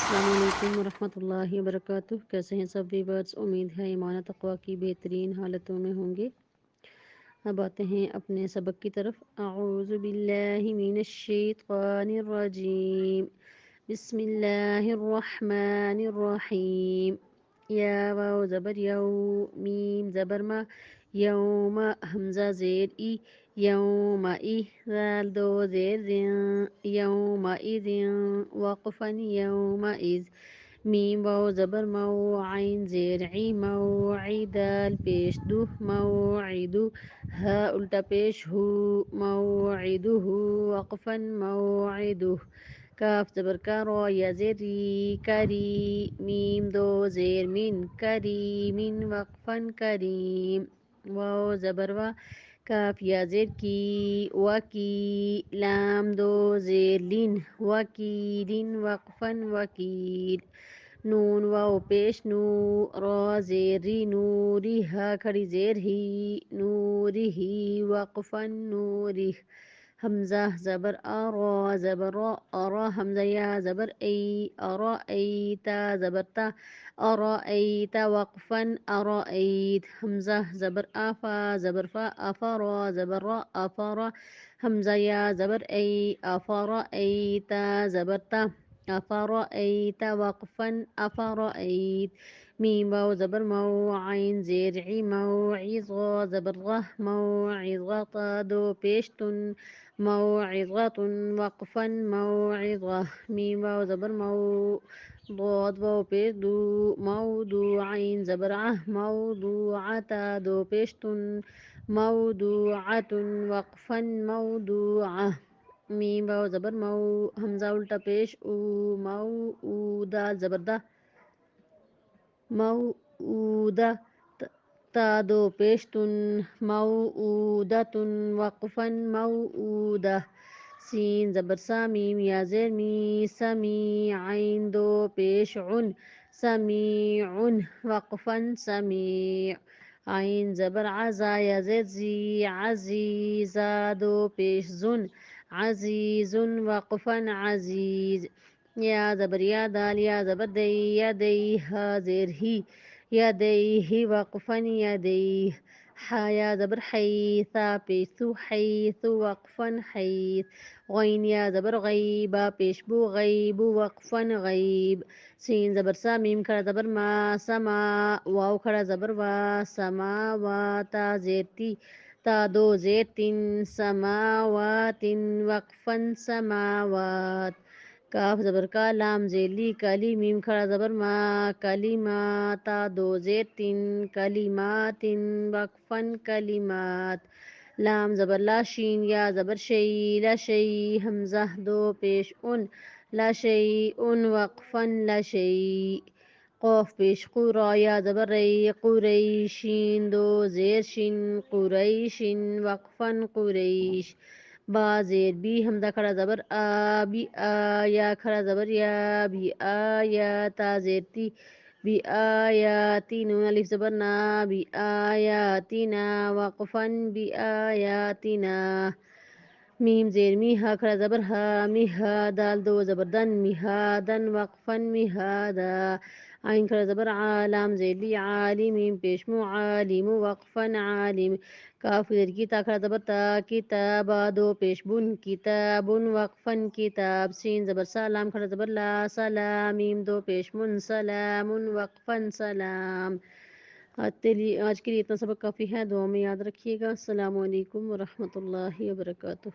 السلام علیکم ورحمۃ اللہ وبرکاتہ۔ کیسے ہیں سب ویورز؟ امید ہے ایمان و تقوی کی بہترین حالتوں میں ہوں گے۔ اب آتے ہیں اپنے سبق کی طرف۔ اعوذ باللہ من الشیطان الرجیم، بسم اللہ الرحمن الرحیم۔ یا واو زبر یو، میم زبر ما، یوم حمزہ زیر ای، یوم ای ذال دو زیر زین، یوم اذن وقفا یوم از، میم واو زبر مو، عین زیر عی، موعدال پیش دو، موعدو، ہا الٹا پیش ہو، موعدہ وقفا موعدہ، کاف زبر کا، را یا زیر ری، کری، میم دو زیر من، کریم وقفا کریم، واو زبر وا، کاف یا زیر کی، وکی، لام دو زیر لین، وکیل وقفا وکیل، نون واو پیش نو، را زیر ری، نوری، ہا کھڑی زیر ہی، نوری ہی وقفا نوری، حمزہ زبر آ، را زبر را، ارا، حمزہ یا زبر ای، ارا ایتا زبر تا، ارا ایتا وقفا ارا ایت، حمزہ زبر آ، فا زبر فا، افرا زبر را، افرا، حمزہ یا زبر ای، افرا ایتا زبر تا، افرا ایتا وقفا افرا ایت، میم واو زبر مو، عین زیر عی، موعظہ زبر غ، موعظہ دو پیش تن، موعظۃ وقفا موعظہ، میم واو زبر مو، ضاد واو پیش دو، موضوع، عین زبر ع، موضوعۃ دو پیش تن، موضوعۃ وقفا موضوعہ، میم واو زبر مو، حمزہ الٹا پیش او، موعودہ زبر دا، موعودہ، تا دو پیش تن، موعودۃ وقفا موعودہ، سین زبر سا، میم یا زیر می، سمی، عین دو پیش عن، سمیع وقفا سمیع، عین زبر ع، زا یا زیر زی، عزیزا دو پیش زن، عزیز وقفا عزیز، یا زبر یا، دال یا زبر دی، یدی، ہا زیر ہی، یدیہ وقفا یدیہ، حا یا زبر حی، ثا پیش ثو، حیث وقفا حیث، غین یا زبر غی، با پیش بو، غیب وقفا غیب، سین زبر سا، میم کھڑا زبر ما، سما، واو کھڑا زبر وا، سماواتا زیر تی، تا دو زیر تین، سماوات وقفا سماوات، کاف زبر کا، لام زیر لی، کلی، میم کھڑا زبر ما، کلمات، تا دو زیر تین، کلمات وقفا کلمات، لام زبر لا، شین یا زبر شی، لشی، حمزہ دو پیش ان، لشیء وقفا لشیء، قاف پیش قو، را یا زبر ری، قریشین دو زیر شن، قریش وقفا قریش، با زیر بی، حمزہ کھڑا زبر آ، بی آ، یا کھڑا زبر یا، بی آیا، تا زیر تی، بی آیاتی، نون الف زبر نا، بی آیاتنا وقفا بی آیاتنا، میم زیر می، ہا کھڑا زبر ہا، مہا، دال دو زبر دن، مہادا وقفا مہادا، عین کھڑا زبر ع، لام زیر لی، عالم، میم پیش مو، عالم وقفا عالم، کاف زیر کی، تا کھڑا زبر تا، کتابا دو پیش بن، کتاب وقفا کتاب، سین زبر سا، لام کھڑا زبر لا، سلام، میم دو پیش من، سلام وقفا سلام۔ آج کے لیے اتنا سبق کافی ہے، دعا میں یاد رکھیے گا۔ السلام علیکم ورحمۃ اللہ وبرکاتہ۔